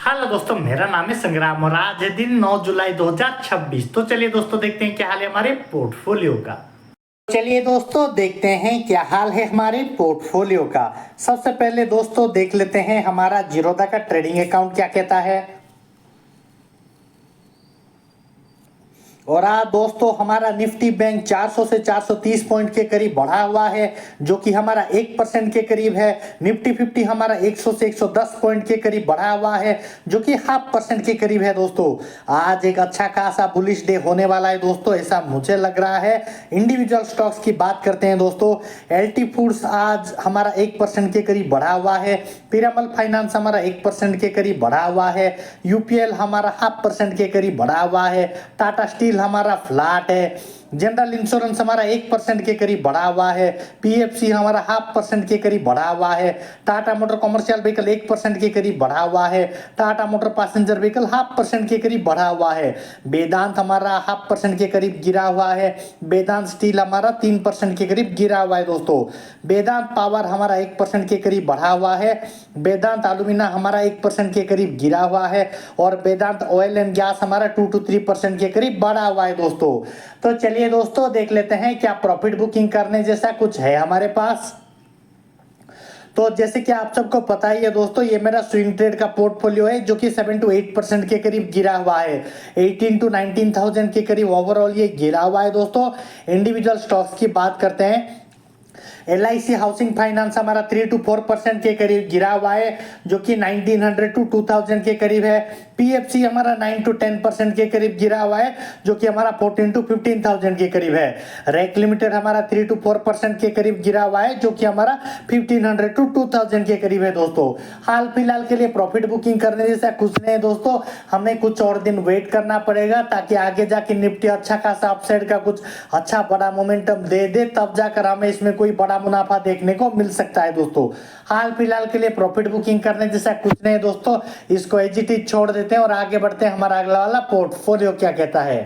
Hello दोस्तों, मेरा नाम है संग्राम और आज है दिन 9 जुलाई 2026। तो चलिए दोस्तों देखते हैं क्या हाल है हमारे पोर्टफोलियो का। चलिए दोस्तों देखते हैं क्या हाल है हमारे पोर्टफोलियो का। सबसे पहले दोस्तों देख लेते हैं हमारा जीरोधा का ट्रेडिंग अकाउंट क्या कहता है। और आज दोस्तों हमारा निफ्टी बैंक 400 से 430 पॉइंट के करीब बढ़ा हुआ है, जो कि हमारा 1% के करीब है। निफ्टी 50 हमारा 100 से 110 पॉइंट के करीब बढ़ा हुआ है, जो कि 0.5% के करीब है। दोस्तों आज एक अच्छा खासा बुलिश डे होने वाला है दोस्तों, ऐसा मुझे लग रहा है। इंडिविजुअल स्टॉक्स की बात करते हैं दोस्तों। एलटी फूड्स आज हमारा 1% के करीब बढ़ा हुआ है। पिरामल फाइनेंस हमारा 1% के करीब बढ़ा हुआ है। यूपीएल हमारा 0.5% के करीब बढ़ा हुआ है। टाटा स्टील हमारा फ्लैट है। जनरल इंश्योरेंस हमारा 1% के करीब बढ़ा हुआ है। पीएफसी हमारा 0.5% के करीब बढ़ा हुआ है। टाटा मोटर कमर्शियल व्हीकल 1% के करीब बढ़ा हुआ है। टाटा मोटर पैसेंजर व्हीकल 0.5% के करीब बढ़ा हुआ है। वेदांत हमारा 0.5% के करीब गिरा हुआ है। वेदांत स्टील हमारा 3% के करीब गिरा हुआ है दोस्तों। वेदांत पावर हमारा 1% के करीब बढ़ा हुआ है। वेदांत एल्यूमिना हमारा 1% के करीब गिरा हुआ है। और वेदांत ऑयल एंड गैस हमारा 2 to 3% के करीब बढ़ा हुआ है दोस्तों। तो चलिए दोस्तों देख लेते हैं क्या प्रॉफिट बुकिंग करने जैसा कुछ है हमारे पास। तो जैसे कि आप सबको पता ही है दोस्तों, ये मेरा स्विंग ट्रेड का पोर्टफोलियो है, जो कि 7 to 8% के करीब गिरा हुआ है। 18 to 19,000 के करीब ओवरऑल ये गिरा हुआ है दोस्तों। इंडिविजुअल स्टॉक्स की बात करते हैं। LIC हाउसिंग फाइनेंस हमारा 3 to 4% के करीब गिरा हुआ है, जो कि 1900 to 2000 के करीब है। पीएफसी हमारा 9 to 10% के करीब गिरा हुआ है, जो कि हमारा 14 to 15,000 के करीब है। रैक लिमिटेड हमारा 3 to 4% के करीब गिरा हुआ है, जो कि हमारा 1500 to 2000 के करीब है दोस्तों। हाल फिलहाल के लिए प्रॉफिट बुकिंग करने जैसा कुछ नहीं है दोस्तों, हमें कुछ और दिन वेट करना पड़ेगा, ताकि आगे जाके निफ्टी अच्छा खासा अपसाइड का कुछ अच्छा बड़ा मोमेंटम दे दे, तब जाकर हमें इसमें कोई बड़ा मुनाफा देखने को मिल सकता है दोस्तों। हाल फिलहाल के लिए प्रॉफिट बुकिंग करने जैसा कुछ नहीं दोस्तों, इसको एज इट इज छोड़ देते हैं और आगे बढ़ते हैं। हमारा अगला वाला पोर्टफोलियो क्या कहता है।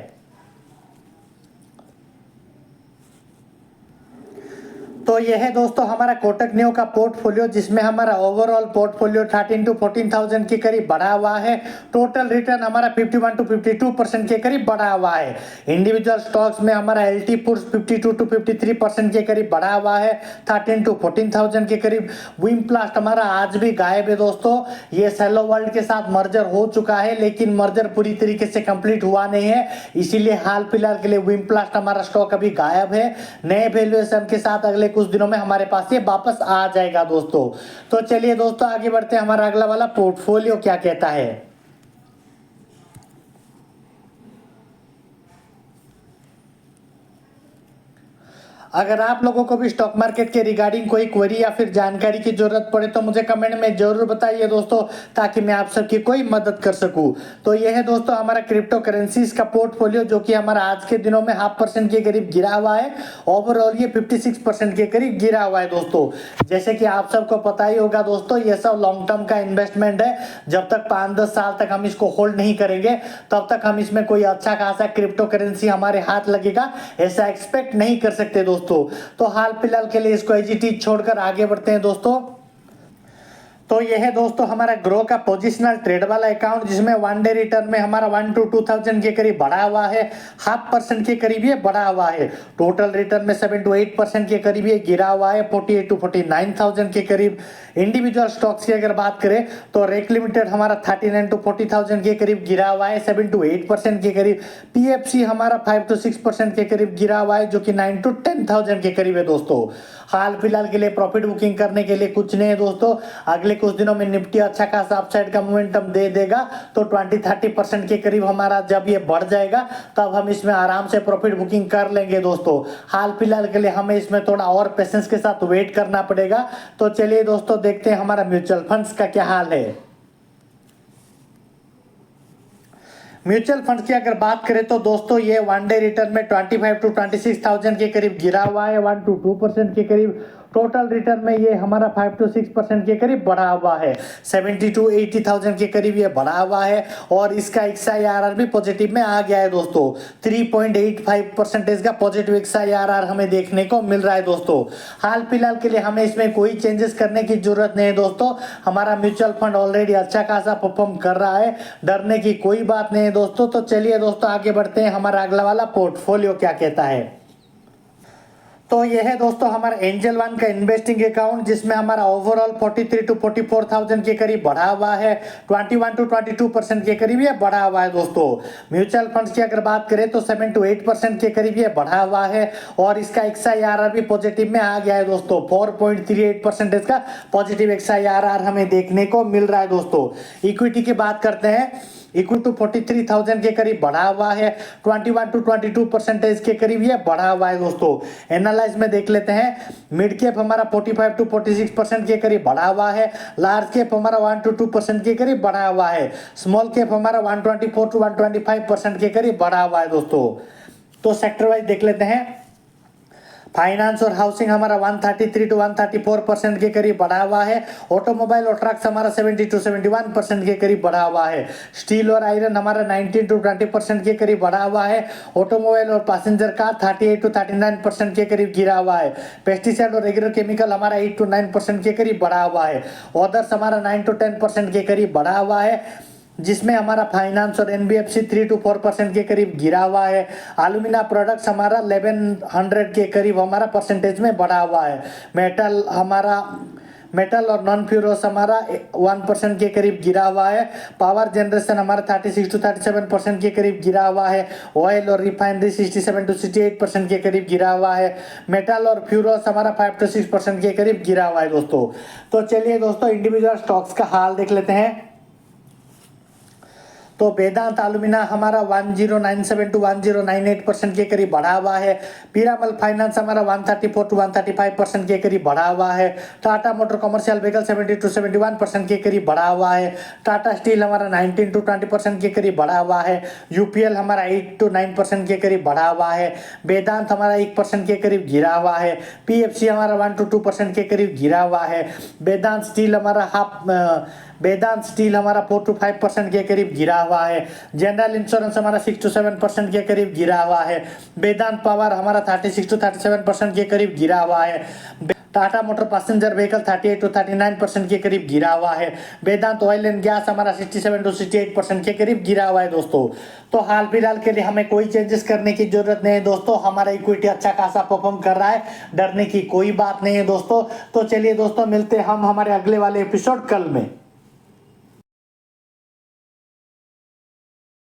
तो यह है दोस्तों हमारा कोटक न्यू का पोर्टफोलियो, जिसमें हमारा ओवरऑल पोर्टफोलियो 13 to 14,000 के करीब बढ़ा हुआ है। टोटल रिटर्न हमारा 51 to 52% के करीब बढ़ा हुआ है। इंडिविजुअल स्टॉक्स में हमारा एलटी फूड्स 52 to 53% के करीब बढ़ा हुआ है, 13 to 14,000 के करीब। विमप्लास्ट हमारा आज भी गायब है दोस्तों। ये सेलो वर्ल्ड के साथ मर्जर हो चुका है, लेकिन मर्जर पूरी तरीके से कंप्लीट हुआ नहीं है, इसीलिए हाल फिलहाल के लिए विमप्लास्ट हमारा स्टॉक अभी गायब है। नए वैल्यूएशन के साथ अगले कुछ दिनों में हमारे पास ये वापस आ जाएगा दोस्तों। तो चलिए दोस्तों आगे बढ़ते हैं। हमारा अगला वाला पोर्टफोलियो क्या कहता है। अगर आप लोगों को भी स्टॉक मार्केट के रिगार्डिंग कोई क्वेरी या फिर जानकारी की जरूरत पड़े तो मुझे कमेंट में जरूर बताइए दोस्तों, ताकि मैं आप सबकी कोई मदद कर सकूं। तो यह है दोस्तों हमारा क्रिप्टो करेंसीज का पोर्टफोलियो, जो कि हमारा आज के दिनों में 0.5% के करीब गिरा हुआ है। ओवरऑल ये 56% के करीब गिरा हुआ है दोस्तों। जैसे कि आप सबको पता ही होगा दोस्तों, ये सब लॉन्ग टर्म का इन्वेस्टमेंट है। जब तक 5-10 साल तक हम इसको होल्ड नहीं करेंगे, तब तक हम इसमें कोई अच्छा खासा क्रिप्टो करेंसी हमारे हाथ लगेगा ऐसा एक्सपेक्ट नहीं कर सकते दोस्तों। तो हाल फिलहाल के लिए इसको एजीटी छोड़कर आगे बढ़ते हैं दोस्तों। तो यह है दोस्तों हमारा ग्रो का पोजिशनल ट्रेड वाला अकाउंट, जिसमें 1 डे रिटर्न में हमारा 1 to 2,000 के करीब बढ़ा हुआ है। 0.5% के करीब ये बढ़ा हुआ है। टोटल रिटर्न में 7 to 8% के करीब ये गिरा हुआ है, 48 to 49,000 के करीब। इंडिविजुअल स्टॉक्स की अगर बात करें तो रेक लिमिटेड हमारा 39 to 40,000 के करीब गिरा हुआ है, 7 to 8% के करीब। पीएफसी हमारा 5 to 6% के करीब गिरा हुआ है, जो कि 9 to 10,000 के करीब है दोस्तों। हाल फिलहाल के लिए प्रॉफिट बुकिंग करने के लिए कुछ नहीं है दोस्तों। अगले कुछ दिनों में निफ्टी अच्छा खासा अपसाइड का मोमेंटम दे देगा, तो 20-30% के करीब हमारा जब ये बढ़ जाएगा, तब हम इसमें आराम से प्रॉफिट बुकिंग कर लेंगे दोस्तों। हाल फिलहाल के लिए हमें इसमें थोड़ा और पेशेंस के साथ वेट करना पड़ेगा। तो चलिए दोस्तों देखते हैं हमारा म्यूचुअल फंड्स का क्या हाल है। म्यूचुअल फंड की अगर बात करें तो दोस्तों ये 1 डे रिटर्न में 25 to 26,000 के करीब गिरा हुआ है, 1 to 2% के करीब। टोटल रिटर्न में ये हमारा 5 to 6% के करीब बढ़ा हुआ है। 70 to 80,000 के करीब ये बढ़ा हुआ है और इसका XIRR भी पॉजिटिव में आ गया है दोस्तों। 3.85% का पॉजिटिव XIRR हमें देखने को मिल रहा है दोस्तों। हाल फिलहाल के लिए हमें इसमें कोई चेंजेस करने की जरूरत नहीं है दोस्तों। हमारा म्यूचुअल फंड ऑलरेडी अच्छा खासा परफॉर्म कर रहा है, डरने की कोई बात नहीं है दोस्तों। तो चलिए दोस्तों आगे बढ़ते हैं, हमारा अगला वाला पोर्टफोलियो क्या कहता है। तो यह है दोस्तों हमारा एंजल वन का इन्वेस्टिंग अकाउंट, जिसमें हमारा ओवरऑल 43 to 44,000 के करीब बढ़ा हुआ है। 21 to 22% के करीब ये बढ़ा हुआ है दोस्तों। म्यूचुअल फंड्स की अगर बात करें तो 7 to 8% के करीब ये बढ़ा हुआ है और इसका XIRR भी पॉजिटिव में आ गया है दोस्तों। 4.38% का पॉजिटिव XIRR हमें देखने को मिल रहा है दोस्तों। इक्विटी की बात करते हैं, इक्वल टू 43,000 के करीब बढ़ा हुआ है। 21 to 22% के करीब ये बढ़ा हुआ है दोस्तों। एनालाइज में देख लेते हैं, मिड कैप हमारा 45 to 46% के करीब बढ़ा हुआ है। लार्ज कैप हमारा 1 to 2% के करीब बढ़ा हुआ है। स्मॉल कैप हमारा 124 to 125% के करीब बढ़ा हुआ है दोस्तों। तो सेक्टर वाइज देख लेते हैं, फाइनेंस और हाउसिंग हमारा 133 to 134% के करीब बढ़ा हुआ है। ऑटोमोबाइल और ट्रक्स हमारा 70 to 71% के करीब बढ़ा हुआ है। स्टील और आयरन हमारा 19 to 20% के करीब बढ़ा हुआ है। ऑटोमोबाइल और पैसेंजर कार 38 to 39% के करीब गिरा हुआ है। पेस्टिसाइड और एग्रो केमिकल हमारा 8 to 9% के करीब बढ़ा हुआ है। अदर्स हमारा 9 to 10% के करीब बढ़ा हुआ है, जिसमें हमारा फाइनेंस और NBFC 3 to 4% के करीब गिरा हुआ है। एल्यूमिना प्रोडक्ट्स हमारा 1100 के करीब हमारा परसेंटेज में बढ़ा हुआ है। मेटल और नॉन फ्यूरोस हमारा 1% के करीब गिरा हुआ है। पावर जनरेशन हमारा 36 to 37% के करीब गिरा हुआ है। ऑयल और रिफाइनरी 67 to 68% के करीब गिरा हुआ है। मेटल और फ्यूरोस हमारा 5 to 6% के करीब गिरा हुआ है दोस्तों। तो चलिए दोस्तों इंडिविजुअल स्टॉक्स का हाल देख लेते हैं। तो वेदांत एल्यूमिना हमारा 1097 to 1098% के करीब बढ़ा हुआ है। पीरामल फाइनेंस हमारा 134 to 135% के करीब बढ़ा हुआ है। Tata motor commercial vehicle 70 to 71% के करीब बढ़ा हुआ है। टाटा स्टील हमारा 19 to 20% के करीब बढ़ा हुआ है। यूपीएल हमारा 8 to 9% के करीब बढ़ा हुआ है। वेदांत हमारा 1% के करीब गिरा हुआ है। पीएफसी हमारा 1 to 2% के करीब गिरा हुआ है। वेदांत स्टील हमारा 4 to 5% के करीब गिरा हुआ है। जनरल इंश्योरेंस हमारा 6 to 7% के करीब गिरा हुआ है। वेदांत पावर हमारा 36 to 37% के करीब गिरा हुआ है। Tata motor passenger vehicle 38 to 39% के करीब गिरा हुआ है। वेदांत ऑयल एंड गैस हमारा 67 to 68% के करीब गिरा हुआ है दोस्तों। तो हाल फिलहाल के लिए हमें कोई चेंजेस करने की जरूरत नहीं है दोस्तों। हमारा इक्विटी अच्छा खासा परफॉर्म कर रहा है, डरने की कोई बात नहीं है दोस्तों। तो चलिए दोस्तों मिलते हैं हम हमारे अगले वाले एपिसोड कल में।